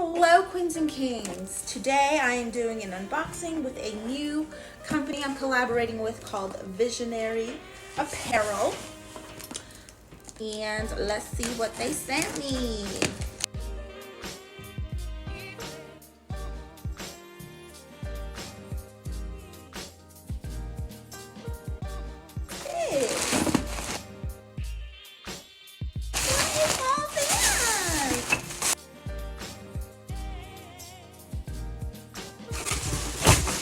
Hello Queens and Kings. Today I am doing an unboxing with a new company I'm collaborating with called Visionary Apparel. And let's see what they sent me.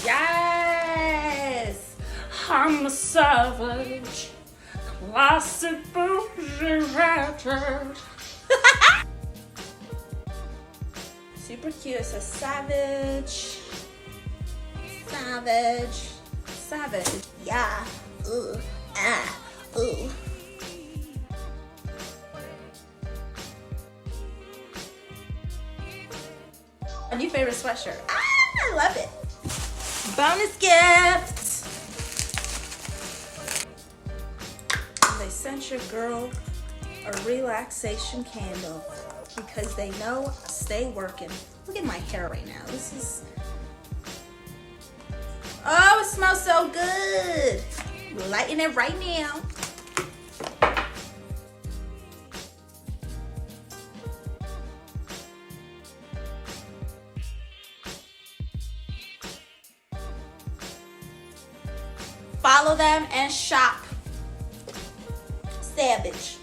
Yes! I'm a savage, classic bougie ratchet. Super cute. It says savage, savage, savage. Yeah. Ooh. Ah. Ooh. A new favorite sweatshirt. Ah, I love it. Bonus gift. They sent your girl a relaxation candle because they know I stay working. Look at my hair right now. This is, oh, it smells so good. Lighting it right now. Follow them and shop. Savage.